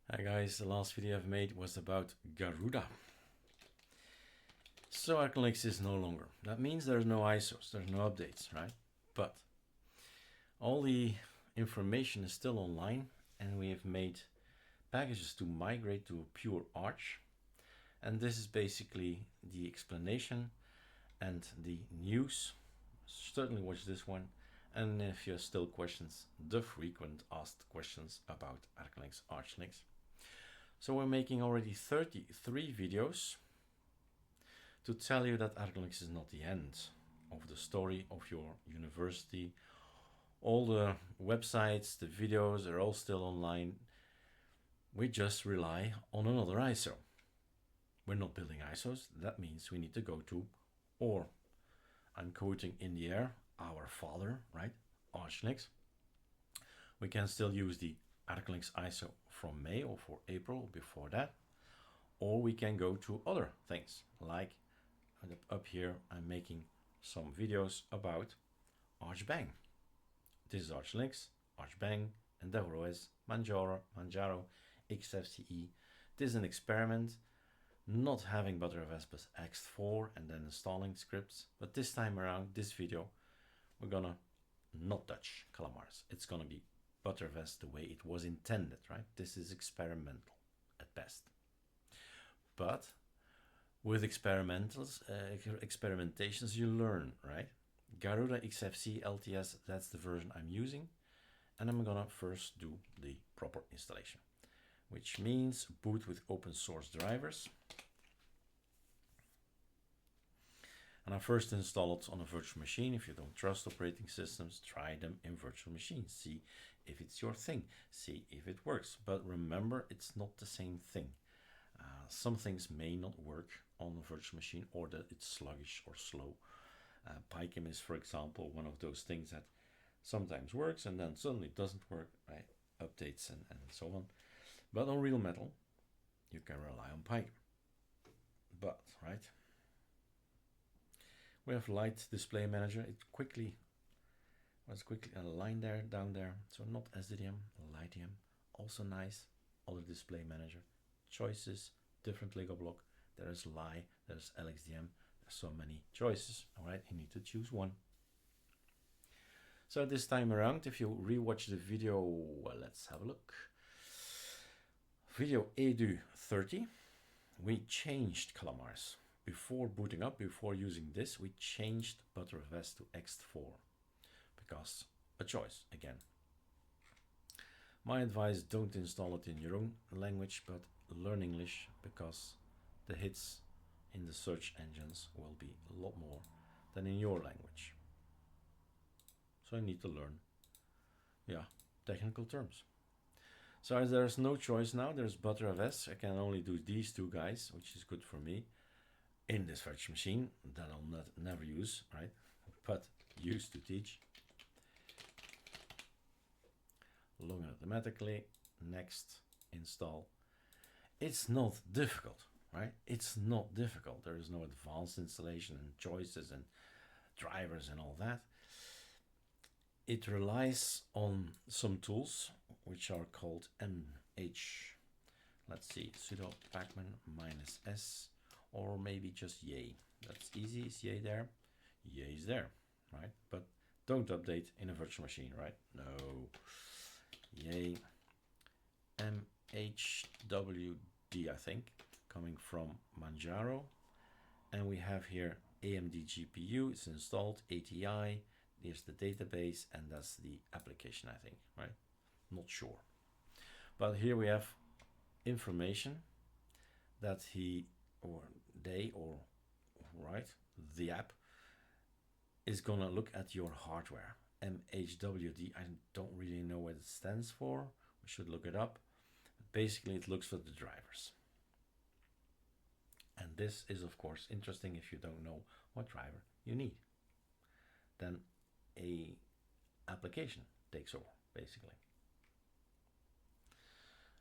Hi guys, the last video I've made was about Garuda. So arcolinux is no longer. That means there's no ISOs, there's no updates, right? But all the information is still online and we have made packages to migrate to pure Arch. And this is basically the explanation and the news. Certainly watch this one. And if you have still questions, the frequent asked questions about arcolinux archlinux. So we're making already 33 videos to tell you that arcolinux is not the end of the story of your university. All the websites, the videos are all still online. We just rely on another ISO. We're not building ISOs. That means we need to go to, or I'm quoting in the air, our father, right? Archlinux. We can still use the arcolinux ISO from May or for April before that, or we can go to other things like up here I'm making some videos about Archbang. This is Archlinux, Archbang, and Dubois, Manjaro, XFCE. This is an experiment, not having BTRFS plus X4 and then installing scripts, but this time around, this video, we're gonna not touch Calamars. It's gonna be BTRFS the way it was intended, right? This is experimental at best. But with experimentations, you learn, right? Garuda XFC LTS, that's the version I'm using. And I'm gonna first do the proper installation, which means boot with open source drivers. And I first install it on a virtual machine. If you don't trust operating systems, try them in virtual machines. See if it's your thing. See if it works. But remember, it's not the same thing. Some things may not work on a virtual machine, or that it's sluggish or slow. PyChem is, for example, one of those things that sometimes works and then suddenly doesn't work, right? Updates and so on. But on real metal, you can rely on PyChem. But, right? We have light display manager. It was quickly a line there, down there. So not sddm, lightdm, also nice. Other display manager choices, different Lego block. There's Lie, there's LXDM. There's so many choices. All right, you need to choose one. So this time around, if you rewatch the video, well, let's have a look. Video edu 30, we changed Calamars. Before booting up, before using this, we changed BTRFS to X4 because a choice again. My advice, don't install it in your own language, but learn English because the hits in the search engines will be a lot more than in your language. So you need to learn, technical terms. So as there's no choice now, there's BTRFS. I can only do these two guys, which is good for me. In this virtual machine that I'll never use, right? But use to teach. Log in automatically. Next, install. It's not difficult, right? It's not difficult. There is no advanced installation and choices and drivers and all that. It relies on some tools which are called mh. Let's see, sudo pacman -s. Or maybe just yay. That's easy. Is yay there? Yay is there, right? But don't update in a virtual machine, right? No. Yay mhwd, I think, coming from Manjaro. And we have here AMD GPU. It's installed. ATI. There's the database, and that's the application, I think, right? Not sure. But here we have information that he or they or the app is gonna look at your hardware. MHWD, I don't really know what it stands for. We should look it up. But basically it looks for the drivers. And this is of course interesting if you don't know what driver you need. Then a application takes over basically.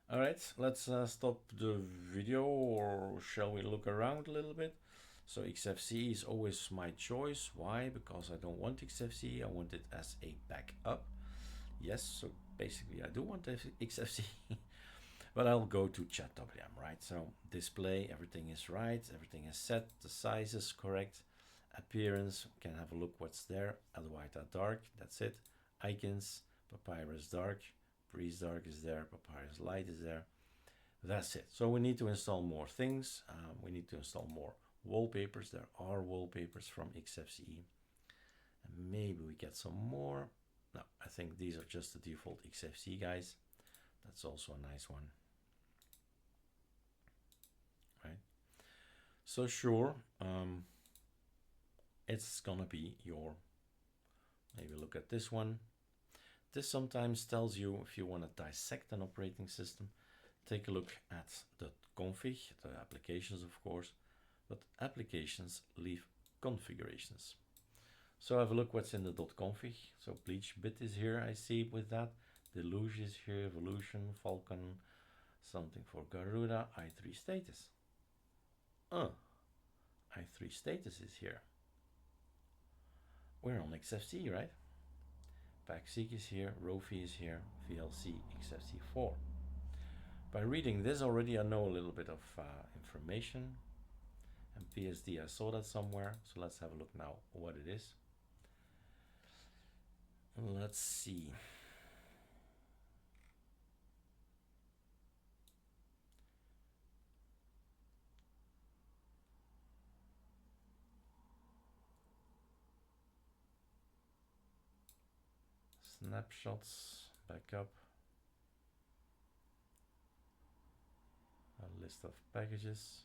All right, let's stop the video, or shall we look around a little bit? So XFCE is always my choice. Why? Because I don't want XFCE. I want it as a backup. Yes, so basically I do want XFCE. But I'll go to chat.wm, right? So display, everything is right, everything is set, the size is correct. Appearance, we can have a look what's there. Adwaita dark, that's it. Icons, Papyrus dark, Breeze dark is there, Papyrus light is there. That's it. So we need to install more things. We need to install more wallpapers. There are wallpapers from XFCE. And maybe we get some more. No, I think these are just the default XFCE guys. That's also a nice one. Right? So sure, it's gonna be your, maybe look at this one. This sometimes tells you if you want to dissect an operating system, take a look at the config, the applications of course, but applications leave configurations. So have a look what's in the .config. So bleach bit is here, I see with that. Deluge is here, evolution, Falcon, something for Garuda, i3 status. i3 status is here. We're on XFC, right? Backseek is here, Rofi is here, VLC, XFC4. By reading this already, I know a little bit of information. And PSD, I saw that somewhere. So let's have a look now what it is. Let's see. Snapshots, backup. A list of packages.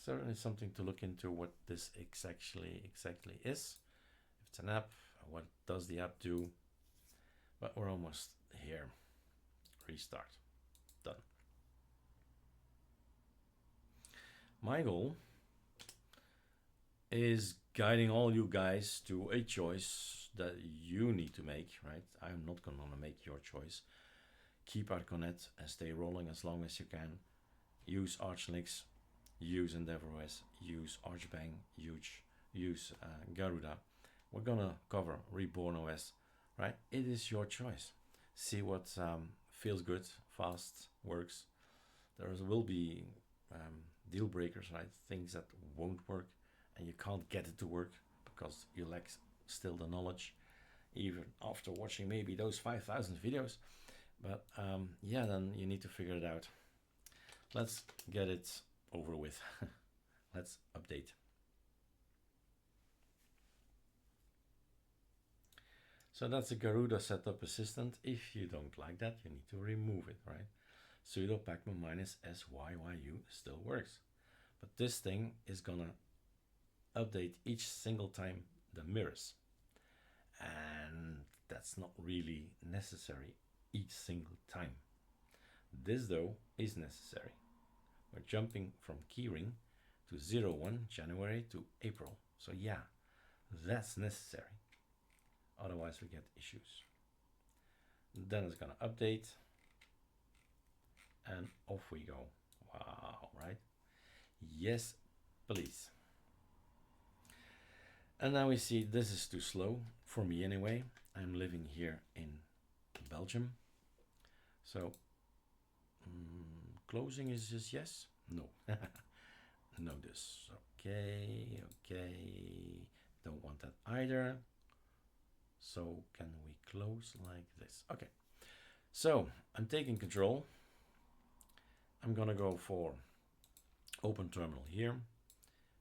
Certainly something to look into what this exactly is. If it's an app, what does the app do? But we're almost here. Restart. Done. My goal is guiding all you guys to a choice that you need to make, right? I'm not gonna make your choice. Keep Arconet and stay rolling as long as you can. Use ArchLinux, use EndeavourOS, use Archbang, use Garuda. We're gonna cover Reborn OS, right? It is your choice. See what feels good, fast, works. There will be deal breakers, right? Things that won't work and you can't get it to work because you lack still the knowledge, even after watching maybe those 5,000 videos. But yeah, then you need to figure it out. Let's get it over with. Let's update. So that's a Garuda setup assistant. If you don't like that, you need to remove it, right? Sudo pacman -syyU still works. But this thing is gonna update each single time the mirrors. And that's not really necessary each single time. This though is necessary. We're jumping from keyring to 01 January to April. So yeah, that's necessary. Otherwise we get issues. Then it's gonna update and off we go. Wow, right? Yes, please. And now we see this is too slow for me anyway. I'm living here in Belgium. So closing is just yes? No. No this. Okay, okay. Don't want that either. So can we close like this? Okay. So I'm taking control. I'm gonna go for open terminal here,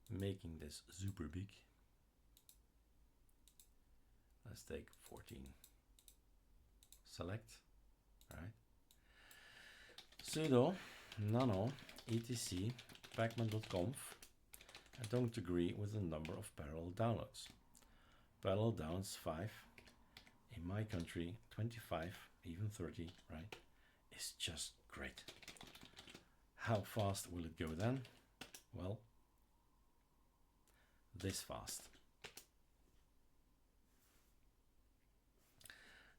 making this super big. Let's take 14. Select, right? Sudo nano etc pacman.conf. I don't agree with the number of parallel downloads. Parallel downloads 5. In my country, 25, even 30, right? Is just great. How fast will it go then? Well, this fast.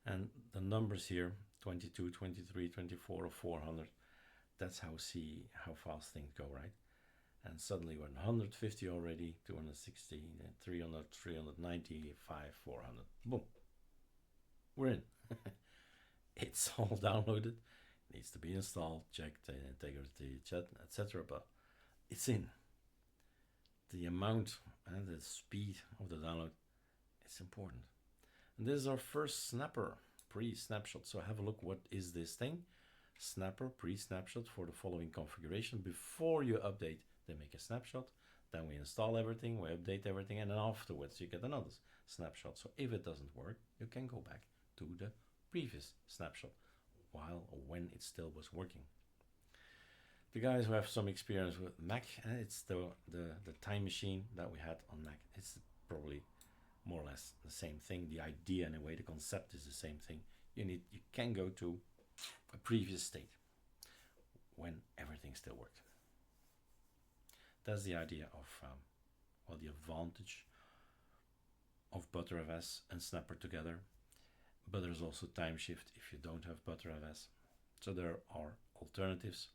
And the numbers here, 22, 23, 24, or 400, that's how fast things go, right? And suddenly we're 150 already, 260, 300, 390, 5, 400, boom. we're in. It's all downloaded, needs to be installed, checked, integrity, etc. But it's in. The amount and the speed of the download is important. And this is our first snapper pre-snapshot. So have a look, what is this thing? Snapper pre-snapshot for the following configuration. Before you update, they make a snapshot. Then we install everything, we update everything, and then afterwards you get another snapshot. So if it doesn't work, you can go back to the previous snapshot while or when it still was working. The guys who have some experience with Mac, it's the time machine that we had on Mac. It's probably more or less the same thing. The idea and the way the concept is the same thing. You can go to a previous state when everything still worked. That's the idea of well, the advantage of BTRFS and Snapper together. But there's also time shift if you don't have BTRFS. So there are alternatives.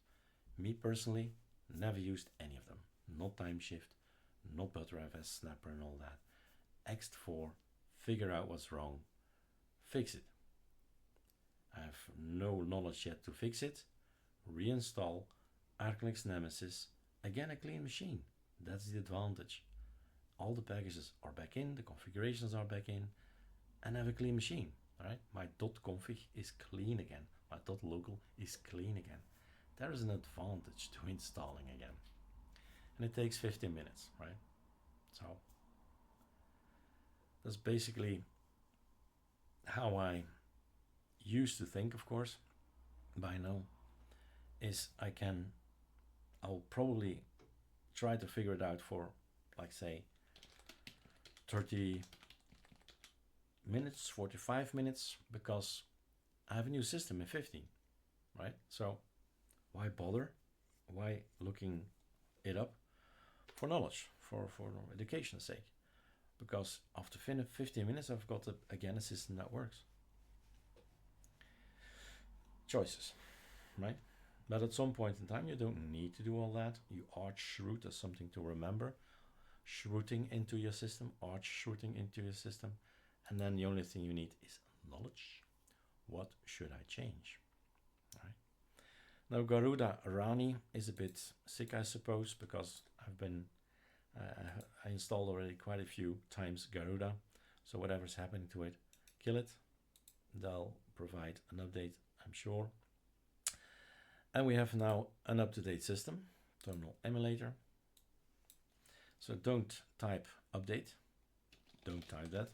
Me personally, never used any of them. Not time shift, not BTRFS, Snapper and all that. Ext4, figure out what's wrong, fix it. I have no knowledge yet to fix it. Reinstall arcolinux-nemesis. Again, a clean machine. That's the advantage. All the packages are back in, the configurations are back in, and I have a clean machine. All right, my .config is clean again. My .local is clean again. There is an advantage to installing again. And it takes 15 minutes, right? So that's basically how I used to think, of course, by now, is I'll probably try to figure it out for, like, say, 30 minutes, 45 minutes, because I have a new system in 15, right? So why bother? Why looking it up? For knowledge, for education's sake. Because after 15 minutes, I've got, again, a system that works. Choices, right? But at some point in time, you don't need to do all that. You arch root as something to remember. Rooting into your system, arch rooting into your system. And then the only thing you need is knowledge. What should I change? All right. Now Garuda Rani is a bit sick, I suppose, because I installed already quite a few times Garuda. So whatever's happening to it, kill it. They'll provide an update, I'm sure. And we have now an up-to-date system, terminal emulator. So don't type update. Don't type that.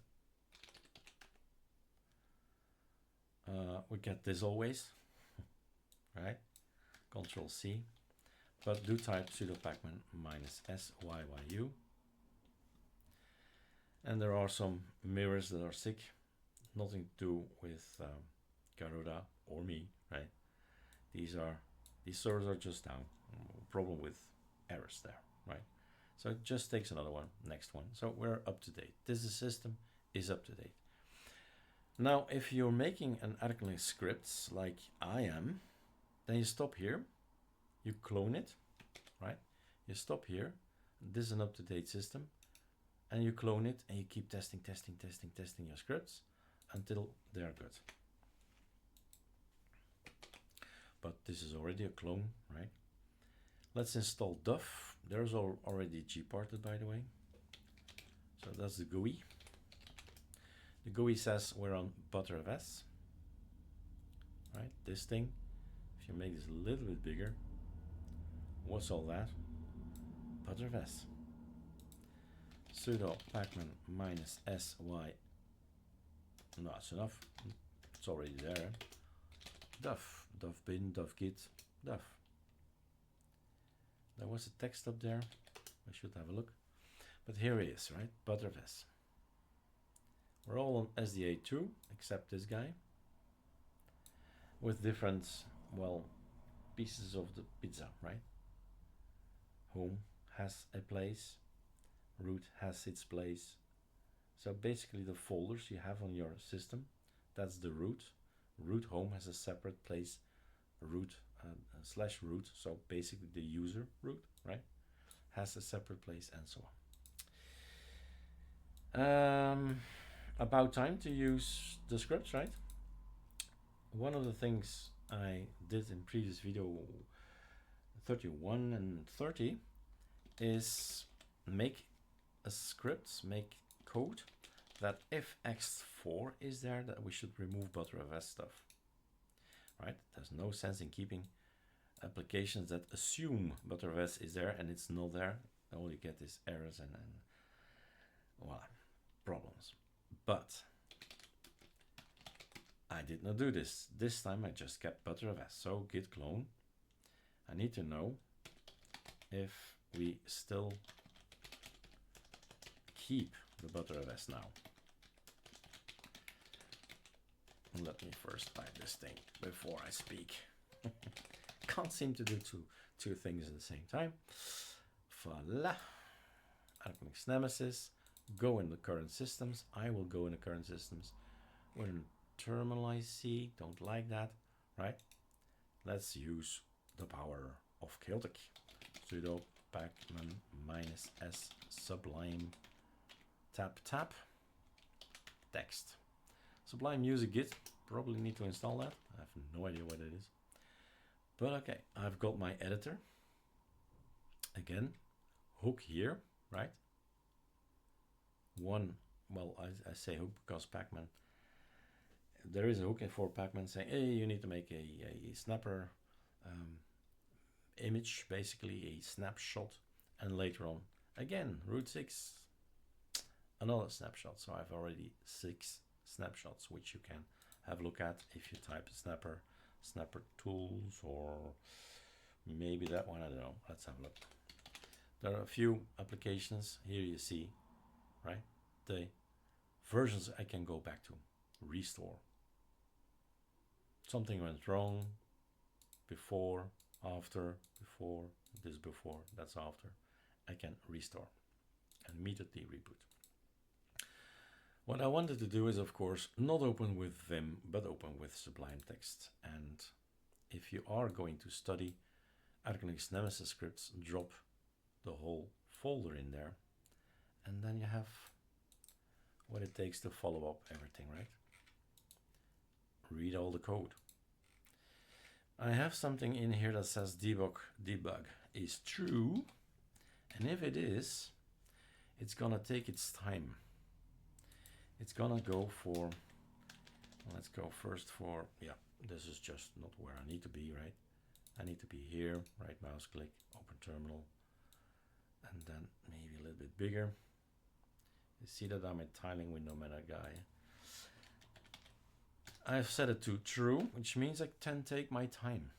We get this always, right? Control C, but do type sudo pacman -syyuu. And there are some mirrors that are sick, nothing to do with Garuda or me, right? These servers are just down. Problem with errors there, right? So it just takes another one, next one. So we're up to date. This system is up to date. Now, if you're making an arcolinux script like I am, then you stop here, you clone it, right? You stop here. This is an up-to-date system, and you clone it, and you keep testing your scripts until they're good. But this is already a clone, right? Let's install Duff. There's already gparted, by the way. So that's the GUI. The GUI says we're on BTRFS, right? This thing, if you make this a little bit bigger, what's all that? BTRFS. Sudo pacman -sy. No, that's enough. It's already there. Duff bin, duff git, duff. There was a text up there. I should have a look. But here it is, right? BTRFS. We're all on SDA2, except this guy, with different, well, pieces of the pizza, right? Home has a place, root has its place. So basically the folders you have on your system, that's the root. Root home has a separate place, root /root, so basically the user root, right, has a separate place, and so on. About time to use the scripts, right? One of the things I did in previous video 31 and 30 is make a script, make code that if x4 is there, that we should remove BTRFS stuff, right? There's no sense in keeping applications that assume BTRFS is there and it's not there. All you get is errors and well, problems. But I did not do this. This time I just kept BTRFS. So git clone. I need to know if we still keep the BTRFS now. Let me first type this thing before I speak. Can't seem to do two things at the same time. Voila. arcolinux-nemesis. Go in the current systems. I will go in the current systems. We're in terminal IC. Don't like that, right? Let's use the power of Celtic. Sudo pacman -s sublime tap text. Sublime music git. Probably need to install that. I have no idea what it is. But okay, I've got my editor. Again, hook here, right? One, well, I say hook because Pacman, there is a hook for Pacman saying, hey, you need to make a snapper image, basically a snapshot. And later on, again, root 6, another snapshot. So I've already 6 snapshots, which you can have a look at if you type snapper tools, or maybe that one, I don't know. Let's have a look. There are a few applications here. You see, right, the versions I can go back to. Restore. Something went wrong. Before, after, before, this before, that's after. I can restore and immediately reboot. What I wanted to do is, of course, not open with Vim, but open with Sublime Text. And if you are going to study arcolinux-nemesis scripts, drop the whole folder in there. And then you have what it takes to follow up everything, right? Read all the code. I have something in here that says debug is true. And if it is, it's gonna take its time. It's gonna go for, let's go first for, yeah, this is just not where I need to be, right? I need to be here, right mouse click, open terminal, and then maybe a little bit bigger. You see that I'm a tiling window meta guy. I've set it to true, which means I can take my time.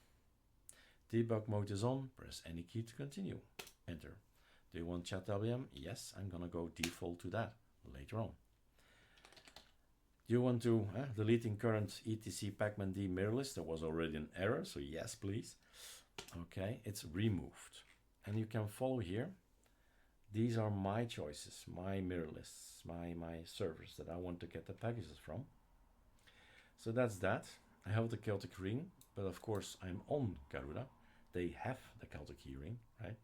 Debug mode is on, press any key to continue. Enter. Do you want chat WM? Yes, I'm gonna go default to that later on. Do you want to deleting current etc pacman-d mirror list? There was already an error, so yes, please. Okay, it's removed. And you can follow here. These are my choices, my mirror lists, my servers that I want to get the packages from. So that's that. I have the Celtic ring, but of course I'm on Garuda. They have the Celtic keyring, right?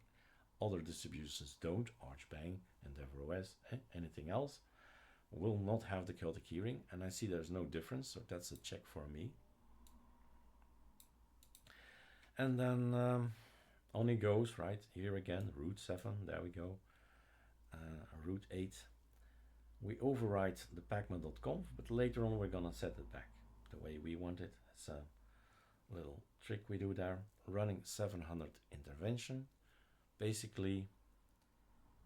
Other distributions don't, Archbang, EndeavourOS, anything else will not have the Celtic keyring, and I see there's no difference, so that's a check for me. And then on it goes, right? Here again, root 7, there we go. Root 8. We overwrite the pacman.conf, but later on we're gonna set it back the way we want it. It's a little trick we do there. Running 700 intervention. Basically,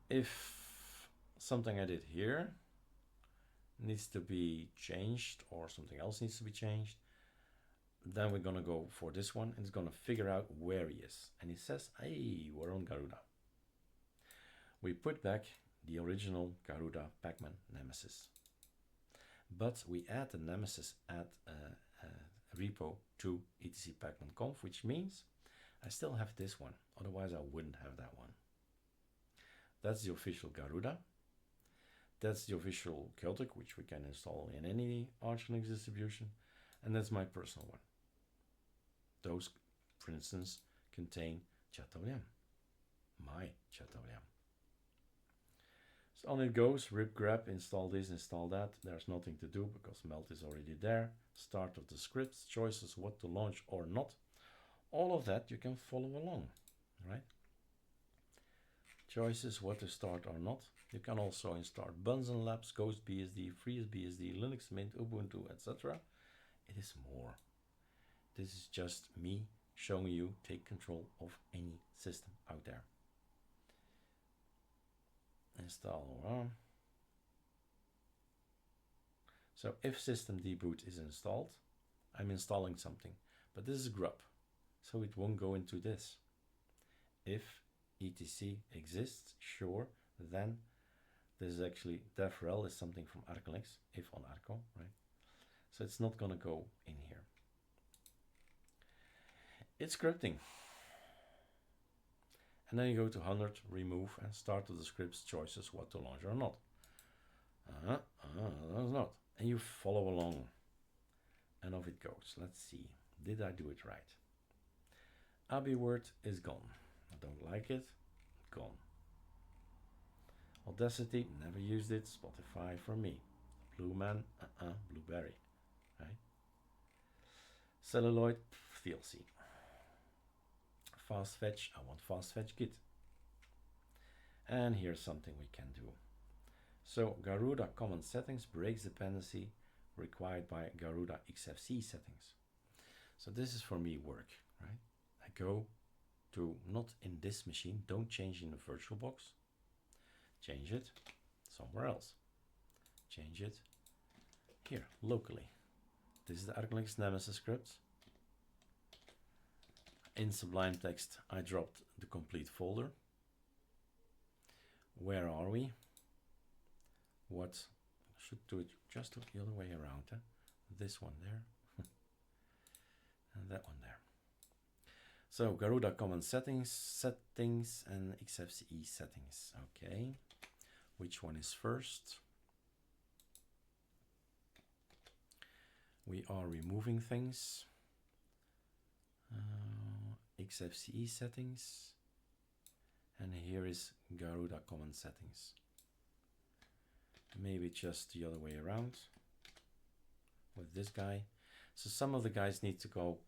if something I did here needs to be changed or something else needs to be changed, then we're gonna go for this one and it's gonna figure out where he is. And he says, hey, we're on Garuda. We put back the original Garuda pacman nemesis. But we add the nemesis at repo to etc pacman-conf, which means I still have this one. Otherwise, I wouldn't have that one. That's the official Garuda. That's the official Celtic, which we can install in any Arch Linux distribution. And that's my personal one. Those, for instance, contain chat.wm, my chat.wm. So on it goes, rip grep, install this, install that. There's nothing to do because melt is already there. Start of the scripts, choices, what to launch or not. All of that you can follow along, right? Choices, what to start or not. You can also install Bunsen Labs, Ghost BSD, FreeBSD, Linux Mint, Ubuntu, etc. It is more. This is just me showing you take control of any system out there. Install. So if systemd-boot is installed, I'm installing something, but this is grub, so it won't go into this. If etc exists, sure, then this is actually devrel is something from arcolinux, if on arco, right? So it's not gonna go in here. It's scripting. And then you go to 100, remove, and start of the scripts, choices, what to launch or not. That's not. And you follow along. And off it goes. Let's see. Did I do it right? AB word is gone. I don't like it. Gone. Audacity, never used it. Spotify for me. Blueman, Blueberry. Right? Celluloid, DLC. Fast fetch, I want fast fetch Git. And here's something we can do. So Garuda common settings breaks dependency required by Garuda XFC settings. So this is for me work, right? I go to not in this machine, don't change in the VirtualBox. Change it somewhere else. Change it here, locally. This is the arcolinux-nemesis script. In Sublime Text, I dropped the complete folder. Where are we? What should do it just the other way around? Huh? This one there, and that one there. So Garuda common settings, and XFCE settings. Okay, which one is first? We are removing things. XFCE settings, and here is Garuda common settings. Maybe just the other way around with this guy. So some of the guys need to go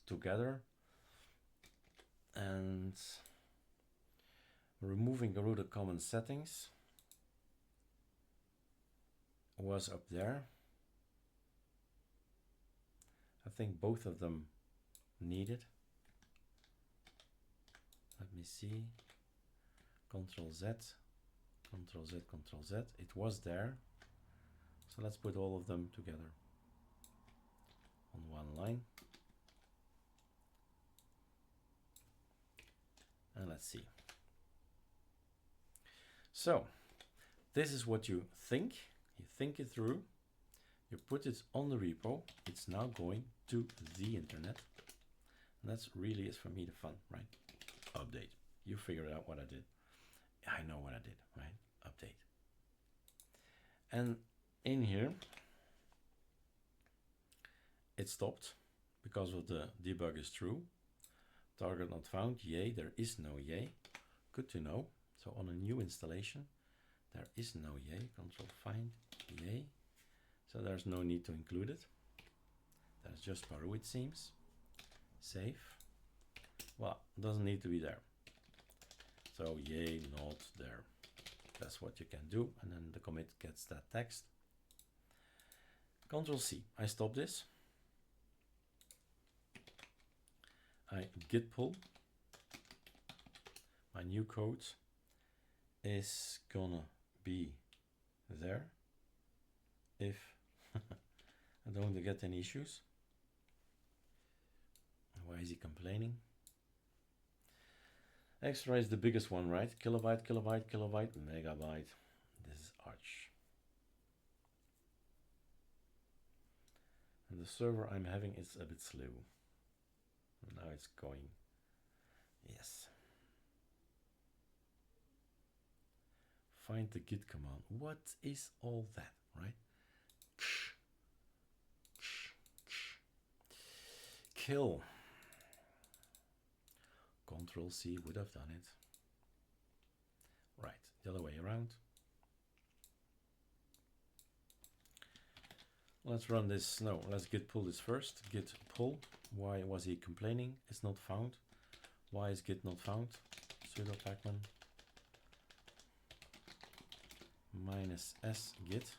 together, and removing Garuda common settings was up there. I think both of them needed. Let me see. Control Z, Control Z, Control Z. It was there. So let's put all of them together on one line. And let's see. So this is what you think. You think it through. You put it on the repo. It's now going to the internet. And that's really is for me the fun, right? Update. You figured out what I did. I know what I did, right? Update. And in here, it stopped because of the debug is true. Target not found. Yay, there is no yay. Good to know. So on a new installation, there is no yay. Control find yay. So there's no need to include it. That's just Baru, it seems. Save. Well, it doesn't need to be there. So yay, not there. That's what you can do. And then the commit gets that text. Control C. I stop this. I git pull. My new code is gonna be there if I don't get any issues. Why is he complaining? Extra is the biggest one, right? Kilobyte, kilobyte, kilobyte, megabyte. This is Arch. And the server I'm having is a bit slow. Now it's going. Yes. Find the git command. What is all that, right? Kill. Control C would have done it. Right, the other way around. let's run this. No, let's git pull this first. Git pull. Why was he complaining? It's not found. Why is git not found? Sudo pacman -s git.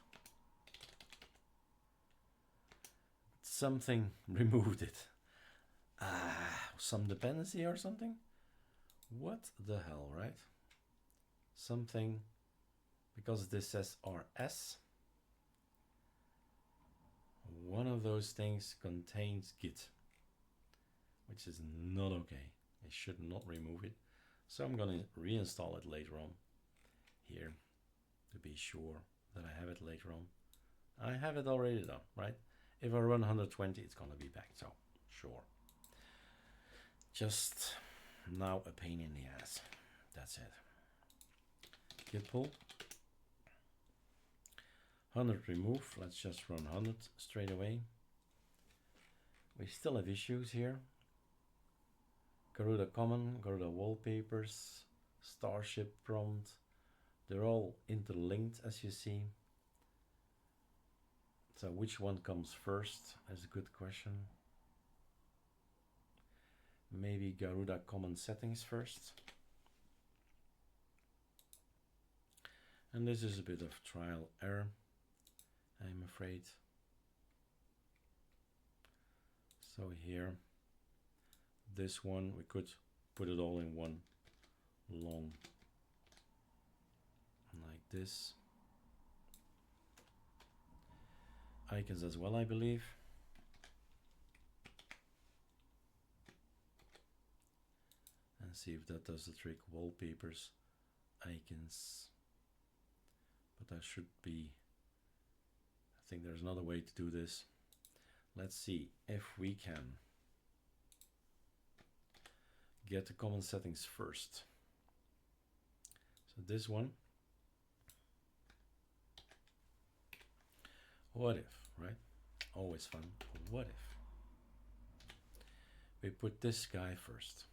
Something removed it. Some dependency or something? What the hell, right? Something, because this says RS, one of those things contains git, which is not okay. I should not remove it. So I'm gonna reinstall it later on here to be sure that I have it later on. I have it already done, right? If I run 120, it's gonna be back, so sure. Just now a pain in the ass. That's it. Git pull. 100 remove. Let's just run 100 straight away. We still have issues here. Garuda common, Garuda wallpapers, Starship prompt. They're all interlinked, as you see. So which one comes first is a good question. Maybe Garuda common settings first. And this is a bit of trial error, I'm afraid. So here, this one, we could put it all in one long, like this. Icons as well, I believe. And see if that does the trick. Wallpapers, icons. But that should be, I think there's another way to do this. Let's see if we can get the common settings first. So this one. What if, right? Always fun. What if we put this guy first?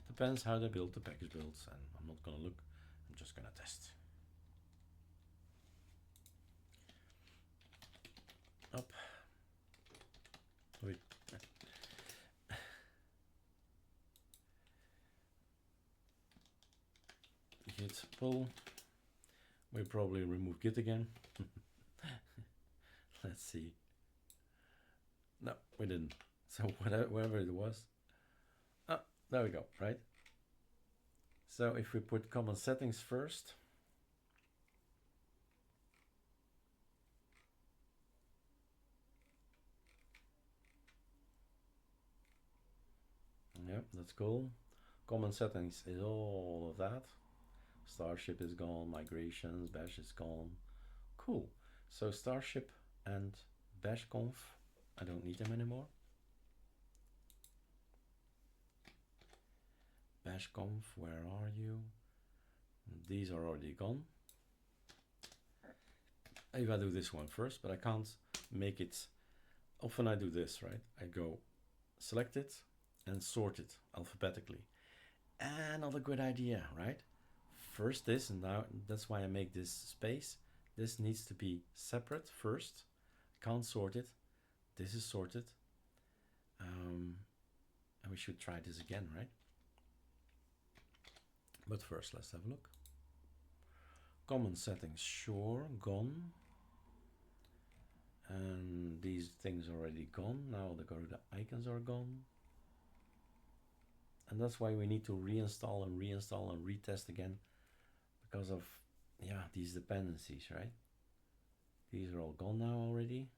Depends how they build the package builds, and I'm not gonna look, I'm just gonna test. Up. Wait. Git pull. We probably remove git again. Let's see. No, we didn't. So whatever it was. Oh, there we go, right? So if we put common settings first, yeah, that's cool. Common settings is all of that. Starship is gone, migrations, bash is gone. Cool. So Starship and bash conf, I don't need them anymore. Bash conf, where are you? These are already gone. If I do this one first, but I can't make it. Often I do this, right? I go select it and sort it alphabetically. Another good idea, right? First this, and now that's why I make this space. This needs to be separate first. Can't sort it. This is sorted. And we should try this again, right? But first, let's have a look. Common settings, sure, gone. And these things are already gone. Now the Garuda icons are gone. And that's why we need to reinstall and retest again. Because of, yeah, these dependencies, right? These are all gone now already.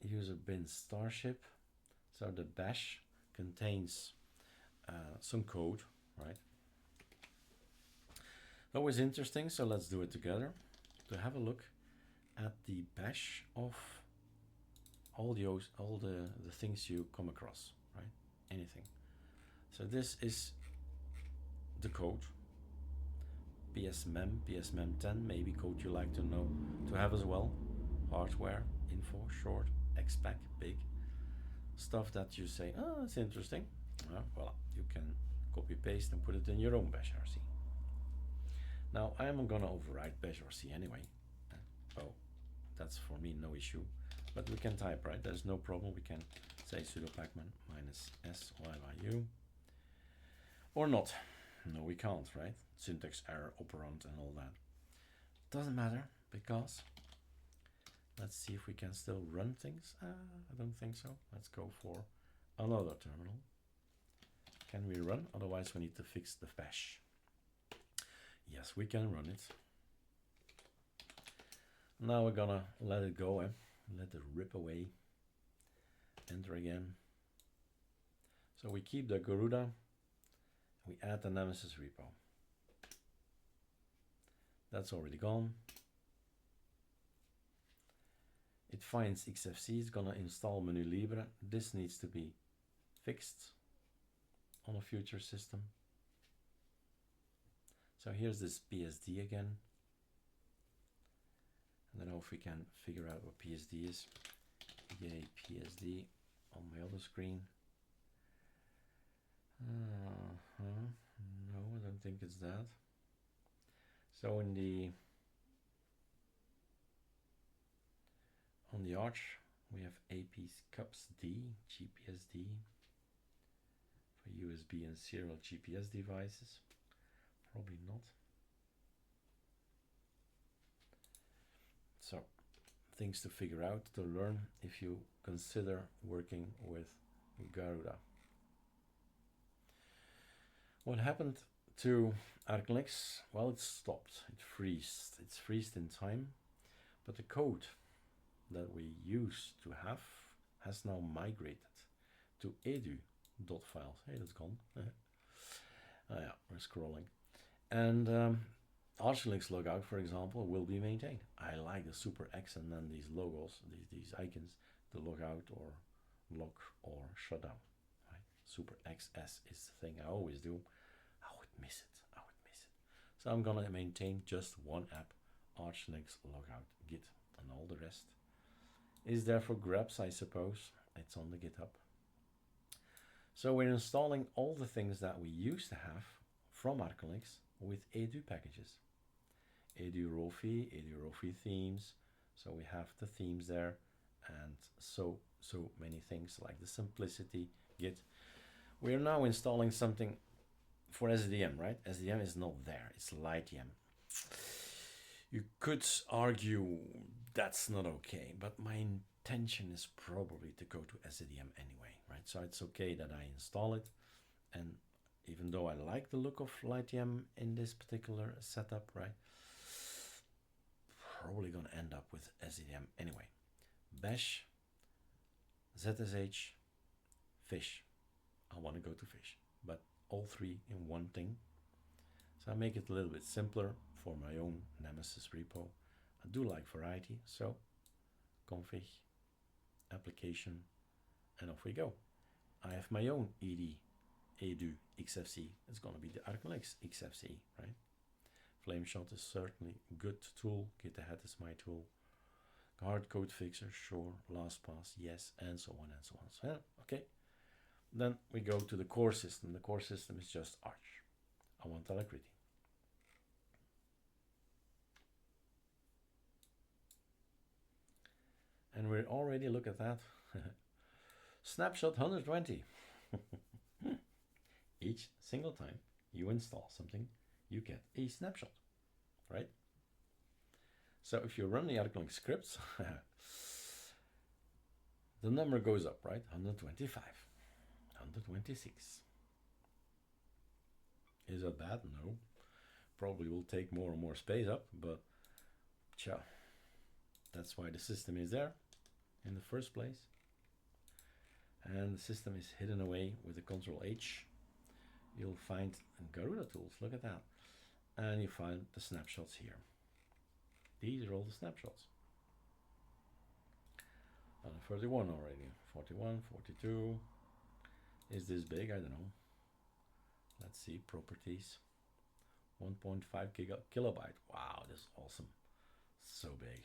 User bin Starship. So the bash contains some code, right? Always interesting, so let's do it together to have a look at the bash of all the things you come across, right? Anything. So this is the code. PSMem, PSMem10, maybe code you like to know to have as well. Hardware, info, short, expec, big. Stuff that you say, oh, that's interesting. Well, you can copy paste and put it in your own bash RC. Now I'm gonna override bash rc anyway. Oh, that's for me no issue. But we can type, right? There's no problem. We can say sudo pacman minus syyu. Or not. No, we can't, right? Syntax error, operand, and all that. Doesn't matter, because let's see if we can still run things. I don't think so. Let's go for another terminal. Can we run? Otherwise, we need to fix the bash. Yes, we can run it. Now we're gonna let it go, let it rip away. Enter again. So we keep the Garuda. We add the Nemesis repo. That's already gone. It finds XFC, it's gonna install menu libre. This needs to be fixed on a future system. So here's this PSD again. I don't know if we can figure out what PSD is. Yay, PSD on my other screen. No, I don't think it's that. So on the arch, we have AP's cups D, GPSD for USB and serial GPS devices. Probably not. So, things to figure out, to learn if you consider working with Garuda. What happened to arcolinux? Well, it stopped. It freezed. It's freezed in time, but the code that we used to have has now migrated to edu.files. Hey, that's gone. Yeah, we're scrolling. And arcolinux logout, for example, will be maintained. I like the super X and then these logos, these icons, the logout or lock or shutdown. Right? Super XS is the thing I always do. I would miss it. I would miss it. So I'm gonna maintain just one app, arcolinux logout git, and all the rest is there for grabs, I suppose. It's on the GitHub. So we're installing all the things that we used to have from arcolinux with edu packages. Edu Rofi, edu Rofi themes. So we have the themes there, and so many things like the simplicity git. We are now installing something for sddm, right? Sddm is not there. It's lightym. You could argue that's not okay, but my intention is probably to go to sddm anyway, right? So it's okay that I install it, and even though I like the look of lightym in this particular setup, right? Probably gonna end up with sddm anyway. Bash, zsh, fish. I want to go to fish, but all three in one thing. So I make it a little bit simpler for my own Nemesis repo. I do like variety, so config, application, and off we go. I have my own edu xfc. It's going to be the arcolinux xfc, right? Flameshot is certainly a good tool. Git ahead is my tool. Hard code fixer, sure. LastPass, yes, and so on and so on. So yeah, okay. Then we go to the core system. The core system is just Arch. I want Alacrity. And we already look at that. Snapshot 120. Each single time you install something, you get a snapshot, right? So if you run the arcolinux scripts, the number goes up, right? 125, 126. Is that bad? No. Probably will take more and more space up, but ciao. That's why the system is there in the first place. And the system is hidden away with the Control H. You'll find Garuda tools, look at that. And you find the snapshots here. These are all the snapshots. 31 already, 41, 42. Is this big? I don't know. Let's see, properties. 1.5 kilobyte. Wow, this is awesome. So big.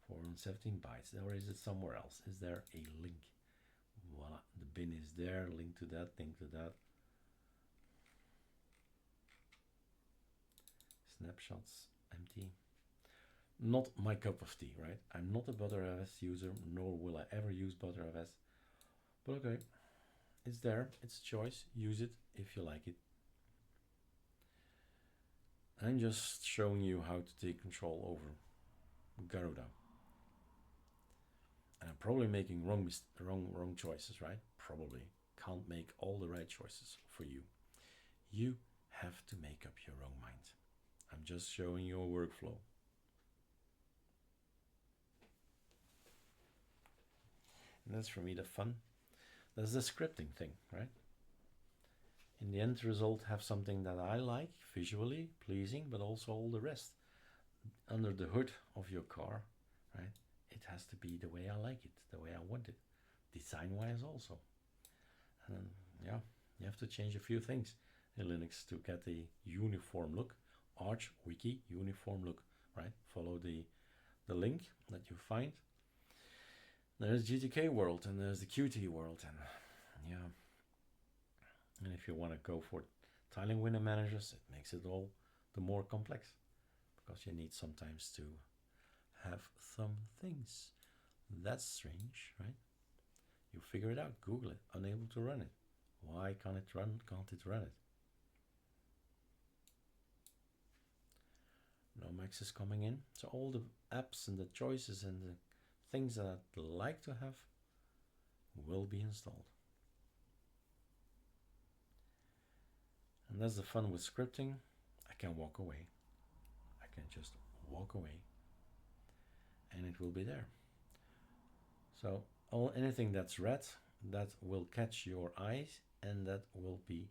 417 bytes. Or is it somewhere else? Is there a link? Voila, the bin is there. Link to that, link to that. snapshots, empty. Not my cup of tea, right? I'm not a BTRFS user, nor will I ever use BTRFS. But okay, it's there, it's a choice, use it if you like it. I'm just showing you how to take control over Garuda. And I'm probably making wrong choices, right? Probably. Can't make all the right choices for you. You have to make up your own mind. I'm just showing you a workflow. And that's for me the fun. That's the scripting thing, right? In the end result, have something that I like, visually pleasing, but also all the rest. Under the hood of your car, right? It has to be the way I like it, the way I want it. Design-wise also. And yeah, you have to change a few things in Linux to get a uniform look. Arch, wiki, uniform look, right? Follow the link that you find. There's GTK world and there's the Qt world, and yeah. And if you want to go for tiling window managers, it makes it all the more complex because you need sometimes to have some things. That's strange, right? You figure it out, Google it, unable to run it. Why can't it run it? Nomex is coming in. So all the apps and the choices and the things that I'd like to have will be installed. And that's the fun with scripting. I can walk away. I can just walk away and it will be there. So anything that's red, that will catch your eyes, and that will be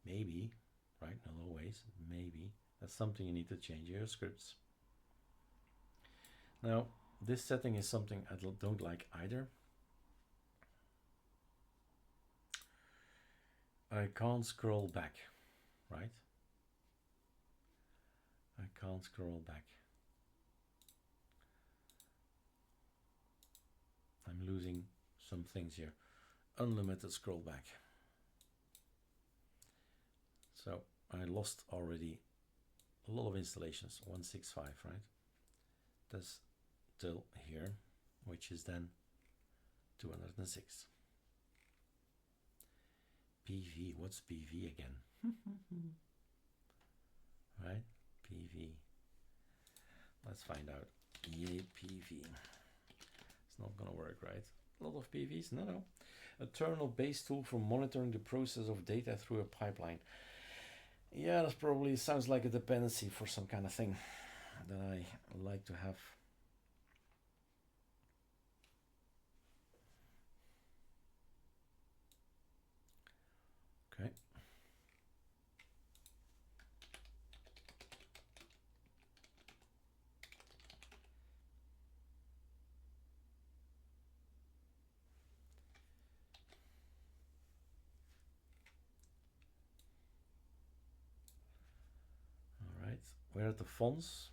maybe, right, not always, maybe, that's something you need to change in your scripts. Now, this setting is something I don't like either. I can't scroll back, right? I can't scroll back. I'm losing some things here. Unlimited scroll back. So I lost already a lot of installations, 165, right? That's still here, which is then 206. PV, what's PV again? Right, PV. Let's find out. Yay, PV. It's not gonna work, right? A lot of PVs? No. A terminal-based tool for monitoring the process of data through a pipeline. Yeah, that probably sounds like a dependency for some kind of thing that I like to have. Okay. All right, we're at the fonts.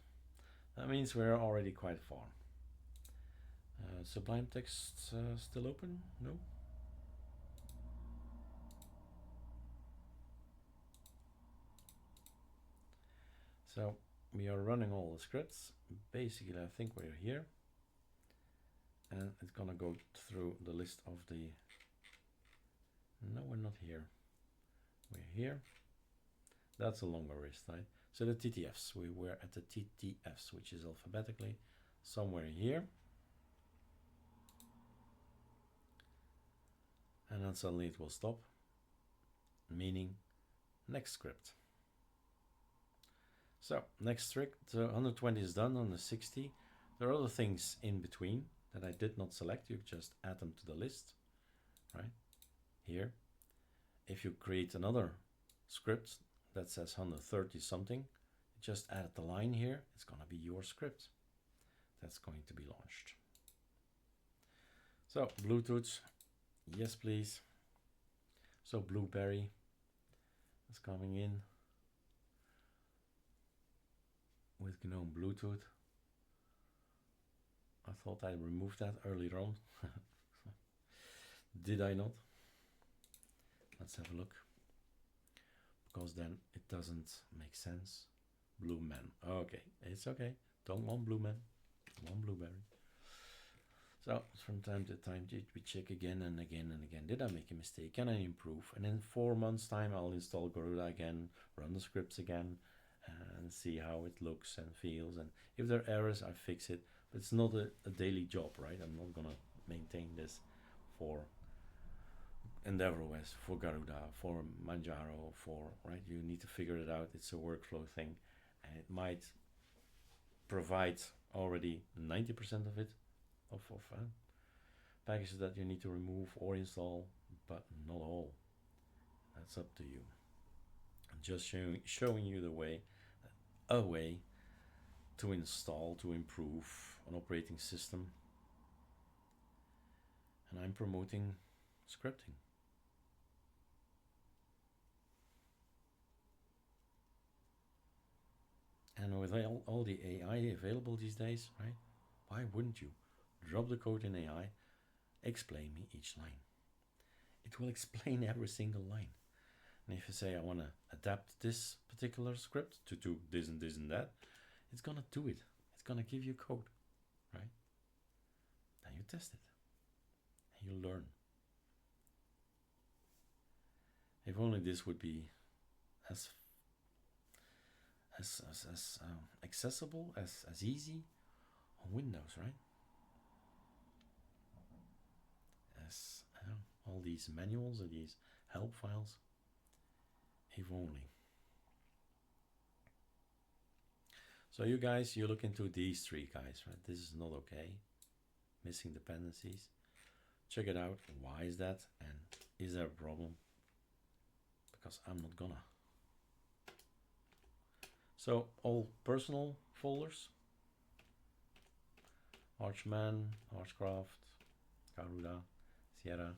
That means we're already quite far. Sublime text still open? No? So we are running all the scripts. Basically, I think we're here. And it's gonna go through the list of the... No, we're not here. We're here. That's a longer list, right? So the TTFs, we were at the TTFs, which is alphabetically somewhere here. And then suddenly it will stop, meaning next script. So next script, 120 is done, on the 60. There are other things in between that I did not select. You just add them to the list, right? Here. If you create another script that says 130 something, just add the line here. It's going to be your script that's going to be launched. So Bluetooth, yes please. So Blueberry is coming in with GNOME Bluetooth. I thought I removed that earlier on. Did I not? Let's have a look. Because then it doesn't make sense Blue man. Okay, it's okay. Don't want blue man. Want blueberry. So from time to time we check again and again and again. Did I make a mistake? Can I improve? And in 4 months time I'll install Garuda again, run the scripts again, and see how it looks and feels. And if there are errors, I fix it. But it's not a daily job, right? I'm not gonna maintain this for EndeavourOS, for Garuda, for Manjaro, for, right? You need to figure it out. It's a workflow thing, and it might provide already 90% of it, of packages that you need to remove or install, but not all. That's up to you. I'm just showing you the way, a way to install, to improve an operating system, and I'm promoting scripting. And with all the AI available these days, right? Why wouldn't you drop the code in AI, explain me each line? It will explain every single line. And if you say, I want to adapt this particular script to do this and this and that, it's going to do it. It's going to give you code, right? Then you test it and you learn. If only this would be as accessible, as easy on Windows, right? As all these manuals or these help files. If only. So you guys, you look into these 3 guys, right? This is not okay. Missing dependencies. Check it out. Why is that? And is there a problem? Because I'm not gonna. So all personal folders. Archman, Archcraft, Garuda, Sierra.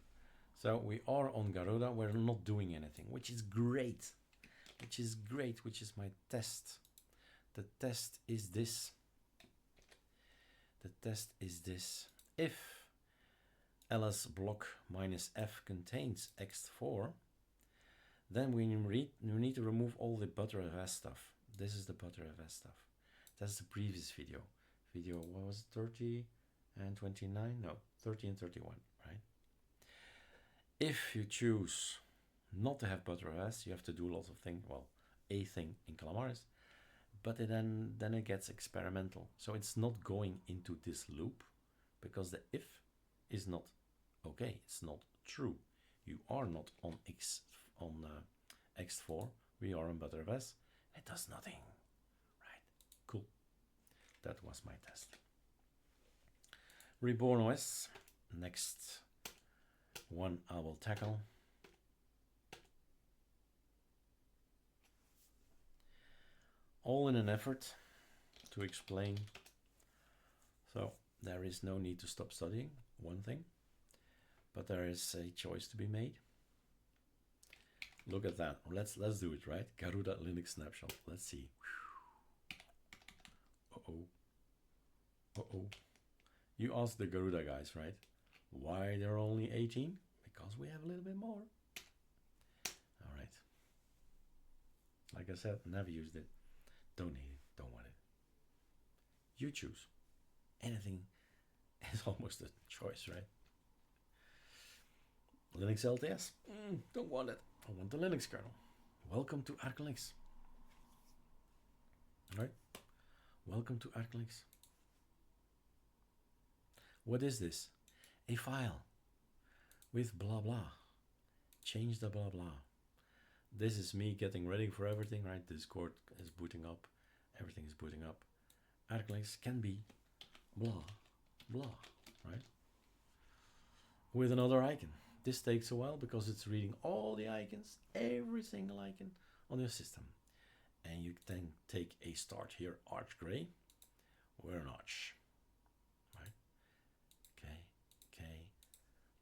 So we are on Garuda. We're not doing anything, which is great. Which is great, which is my test. The test is this. The test is this. If ls block -f contains ext4, then we need to remove all the BTRFS stuff. This is the BTRFS stuff. That's the previous video. What was it, 30 and 29? No, 30 and 31, right? If you choose not to have BTRFS, you have to do lots of things. Well, a thing in Calamares, but then it gets experimental. So it's not going into this loop because the if is not okay. It's not true. You are not on ext4. We are on BTRFS. It does nothing, right? Cool. That was my test. Reborn OS. Next one I will tackle. All in an effort to explain. So there is no need to stop studying, one thing, but there is a choice to be made. Look at that. Let's do it, right? Garuda Linux snapshot. Let's see. Uh-oh. You asked the Garuda guys, right? Why they're only 18? Because we have a little bit more. All right. Like I said, never used it. Don't need it. Don't want it. You choose. Anything is almost a choice, right? Linux LTS? Don't want it. I want the Linux kernel. Welcome to arcolinux. All right? Welcome to arcolinux. What is this? A file with blah blah. Change the blah blah. This is me getting ready for everything, right? Discord is booting up. Everything is booting up. arcolinux can be blah blah, right? With another icon. This takes a while because it's reading all the icons, every single icon on your system. And you then take a start here, arch gray. We're an arch, right? Okay.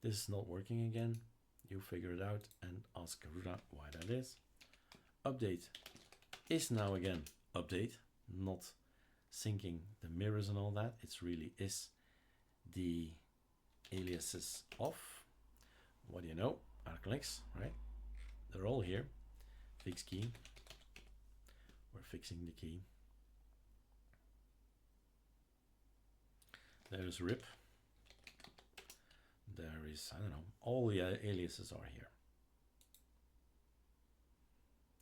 This is not working again. You figure it out and ask Garuda why that is. Update is now again update, not syncing the mirrors and all that. It's really is the aliases off. What do you know? arcolinux, right? They're all here. Fix key. We're fixing the key. There's RIP. There is, I don't know, all the aliases are here.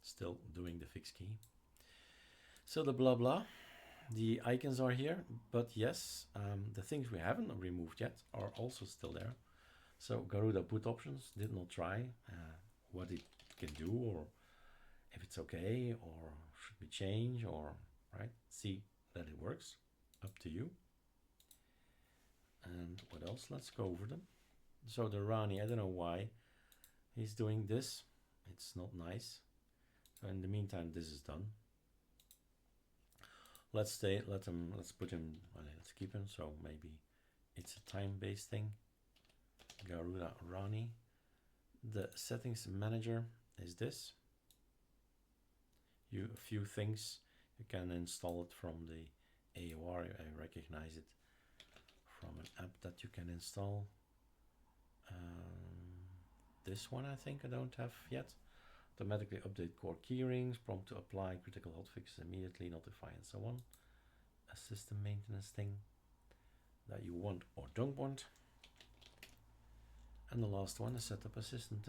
Still doing the fix key. So the blah blah, the icons are here, but yes, the things we haven't removed yet are also still there. So Garuda boot options, did not try what it can do, or if it's okay, or should we change, or right, see that it works, up to you. And what else? Let's go over them. So the Rani, I don't know why he's doing this. It's not nice. So in the meantime, this is done. Let's put him, well, let's keep him. So maybe it's a time-based thing. Garuda Rani. The settings manager is this. A few things. You can install it from the AOR. I recognize it from an app that you can install. This one I think I don't have yet. Automatically update core keyrings, prompt to apply critical hotfixes immediately, notify and so on. A system maintenance thing that you want or don't want. And the last one is setup assistant.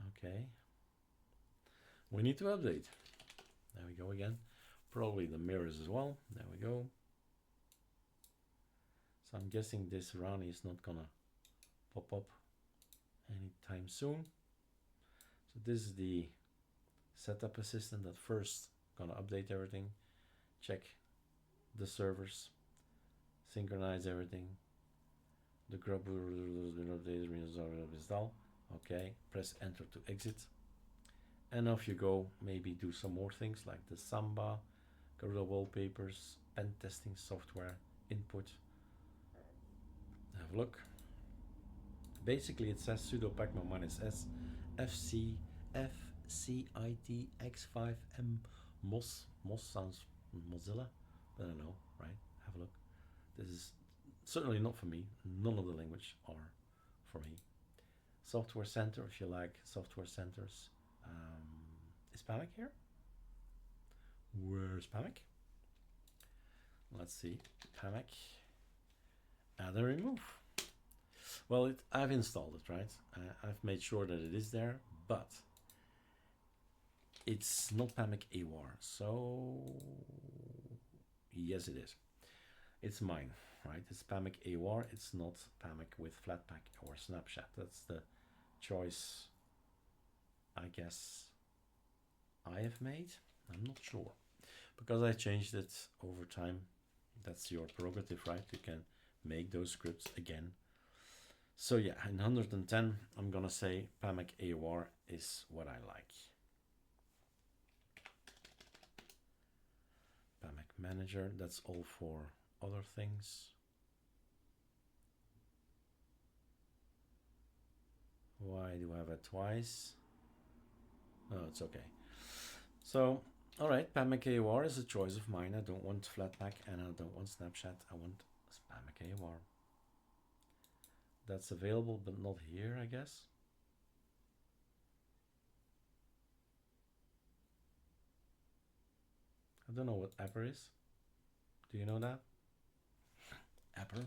Okay. We need to update. There we go again. Probably the mirrors as well. There we go. So I'm guessing this Rani is not gonna pop up anytime soon. So this is the setup assistant that first gonna update everything, check the servers, synchronize everything. The grub install. Okay, press enter to exit. And off you go. Maybe do some more things like the Samba, Garuda wallpapers, pen testing software, input. Have a look. Basically it says sudo pacman -s fc fcit x5m mos. Mos sounds Mozilla, but I don't know, right? Have a look. This is certainly not for me. None of the language are for me. Software center, if you like software centers. Is Panic here? Where's Panic? Let's see. Panic. Add and remove. Well, I've installed it, right? I've made sure that it is there, but it's not PAMIC AWAR. So yes, it is. It's mine, right? It's PAMIC AWAR. It's not PAMIC with Flatpak or Snapchat. That's the choice, I guess, I have made. I'm not sure, because I changed it over time. That's your prerogative, right? You can make those scripts again. So yeah, in 110, I'm gonna say PAMIC AOR is what I like. PAMIC manager, that's all for other things. Why do I have it twice? No, it's okay. So, all right, PAMIC AOR is a choice of mine. I don't want Flatpak and I don't want Snapchat. I want PAMIC AOR. That's available, but not here, I guess. I don't know what Apper is. Do you know that? Apper.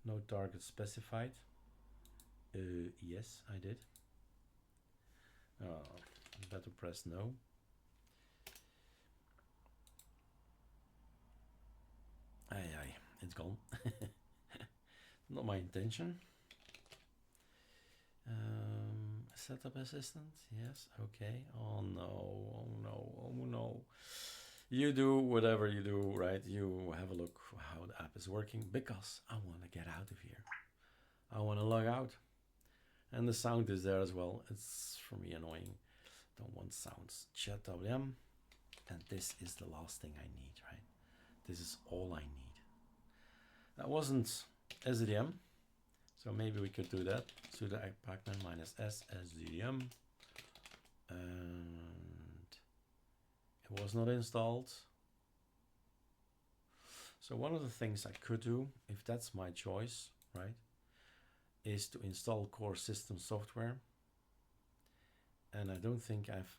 No target specified. Yes, I did. Oh, better press no. Aye, it's gone. Not my intention. Setup assistant, yes, okay. Oh no, oh no, oh no. You do whatever you do, right? You have a look how the app is working, because I want to get out of here. I want to log out. And the sound is there as well. It's for me annoying. Don't want sounds. Chat.wm. And this is the last thing I need, right? This is all I need. That wasn't sddm, so maybe we could do that. Sudo pacman -s sddm, and it was not installed. So one of the things I could do, if that's my choice, right, is to install core system software and I don't think I've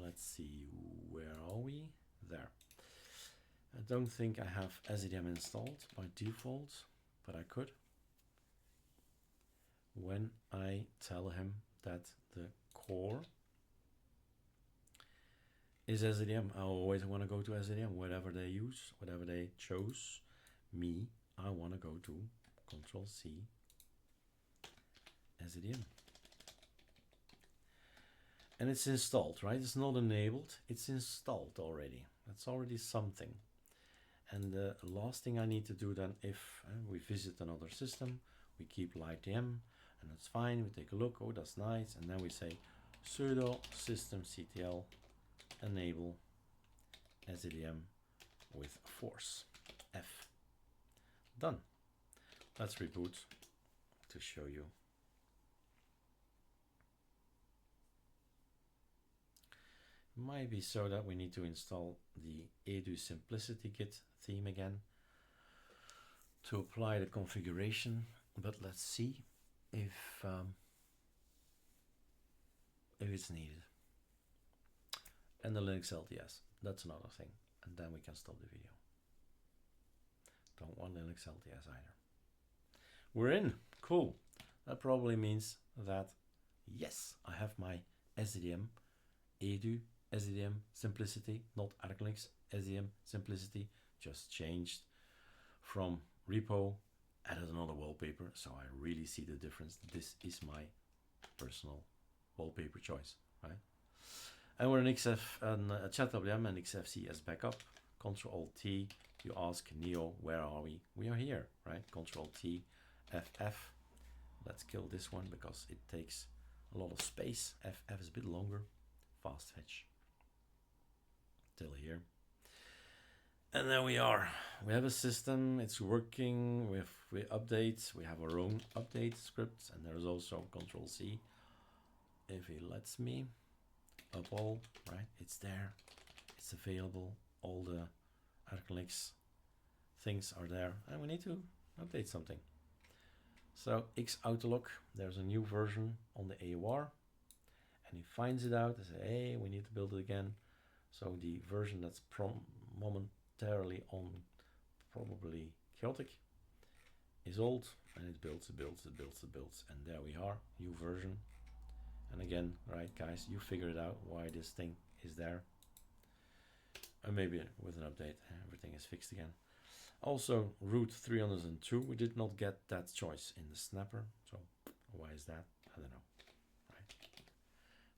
let's see, where are we? There. I don't think I have sddm installed by default, but I could when I tell him that the core is sddm. I always want to go to sddm, whatever they use, whatever they chose. Me, I want to go to Control C sddm. And it's installed, right? It's not enabled, it's installed already. That's already something. And the last thing I need to do then, if we visit another system, we keep lightdm, and that's fine. We take a look, oh, that's nice. And then we say sudo systemctl enable sddm with force F. Done. Let's reboot to show you. Might be so that we need to install the edu simplicity git theme again to apply the configuration, but let's see if it's needed. And the Linux LTS, that's another thing, and then we can stop the video. Don't want Linux LTS either. We're in, cool. That probably means that yes, I have my SDM edu SDM simplicity, not arcolinux SDM simplicity, just changed from repo, added another wallpaper, so I really see the difference. This is my personal wallpaper choice, right? And we're in XF and chatwm and XFC as backup. Control T, you ask Neo, where are we? We are here, right? Control T, FF. Let's kill this one because it takes a lot of space. FF is a bit longer. Fast fetch. Till here. And there we are. We have a system, it's working with updates. We have our own update scripts, and there's also Control C. If he lets me, up all, right? It's there, it's available. All the arcolinux things are there, and we need to update something. So xoutlook, there's a new version on the AOR, and he finds it out and says, hey, we need to build it again. So the version that's momentarily on, probably chaotic, is old, and it builds, and there we are, new version. And again, right guys, you figure it out why this thing is there. And maybe with an update, everything is fixed again. Also, root 302, we did not get that choice in the snapper, so why is that? I don't know, right?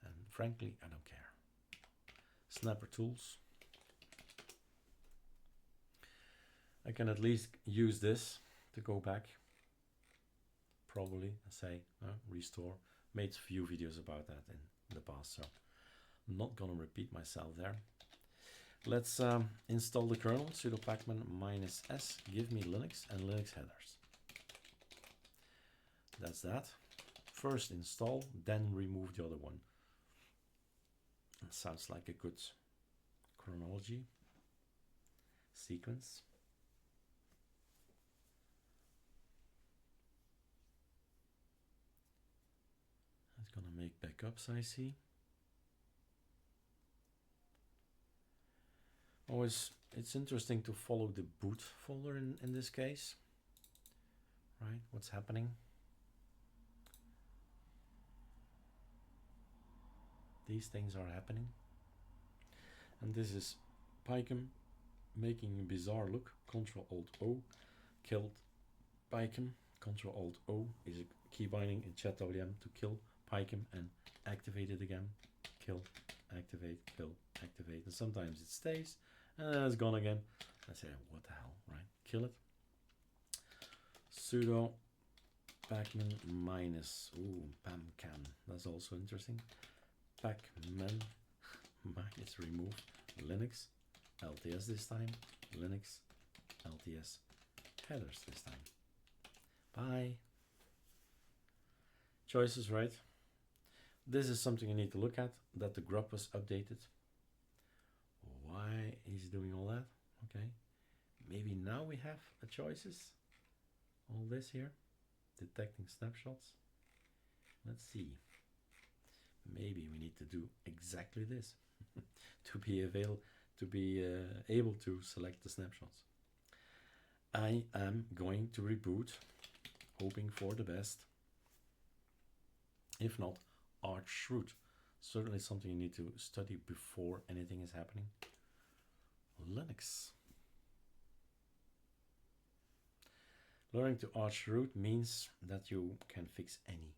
And frankly, I don't care. Snapper tools. I can at least use this to go back, probably, and say restore. Made a few videos about that in the past, so I'm not gonna repeat myself there. Let's install the kernel, sudo pacman -s, give me Linux and Linux headers. That's that. First install, then remove the other one. It sounds like a good chronology sequence. It's gonna make backups, I see. Always, it's interesting to follow the boot folder in this case, right? What's happening? These things are happening. And this is Pycom making a bizarre look. Control-Alt-O, killed Pycom. Control-Alt-O is a key binding in chatwm to kill Pycom and activate it again. Kill, activate, kill, activate. And sometimes it stays and then it's gone again. I say, what the hell, right? Kill it. Sudo pacman pamcan. That's also interesting. Pacman remove Linux LTS this time. Linux LTS headers this time. Bye. Choices, right? This is something you need to look at, that the grub was updated. Why is he doing all that? Okay. Maybe now we have the choices. All this here. Detecting snapshots. let's see. Maybe we need to do exactly this to be able to select the snapshots. I am going to reboot, hoping for the best. If not, arch root. Certainly something you need to study before anything is happening. Linux. Learning to arch root means that you can fix any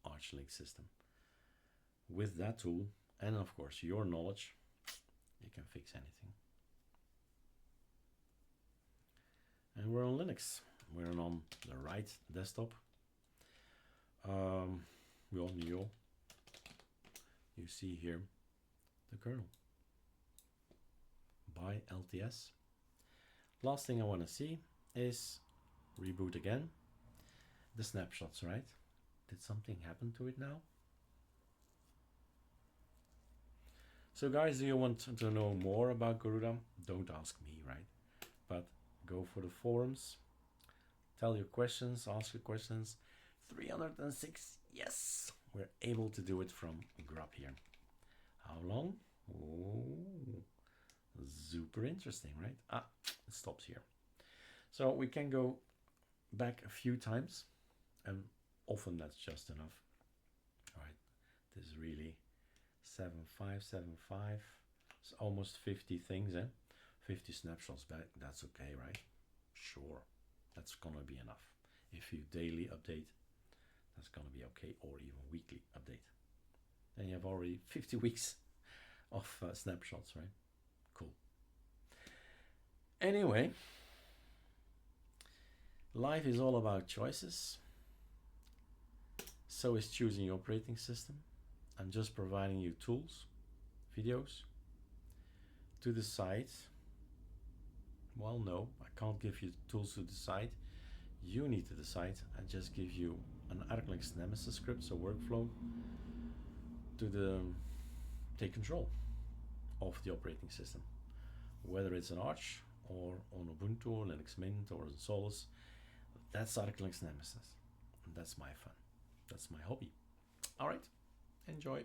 Arch Linux system. With that tool, and of course your knowledge, you can fix anything. And we're on Linux. We're on the right desktop. We're on Neo. You see here the kernel by LTS. Last thing I want to see is reboot again. The snapshots, right? Did something happen to it now? So guys, do you want to know more about Garuda? Don't ask me, right? But go for the forums, tell your questions, ask your questions. 306, yes! We're able to do it from grub here. How long? Oh, super interesting, right? Ah, it stops here. So we can go back a few times, and often that's just enough. All right, this is really 7575. It's almost 50 things, 50 snapshots back. That's okay, right? Sure, that's gonna be enough. If you daily update, that's gonna be okay, or even weekly update. Then you have already 50 weeks of snapshots, right? Cool. Anyway, life is all about choices. So is choosing your operating system. I'm just providing you tools, videos to decide. Well, no, I can't give you tools to decide. You need to decide. I just give you an arcolinux-nemesis script, so workflow, to take control of the operating system. Whether it's an Arch or on Ubuntu or Linux Mint or Solus, that's arcolinux-nemesis. That's my fun. That's my hobby. All right, enjoy.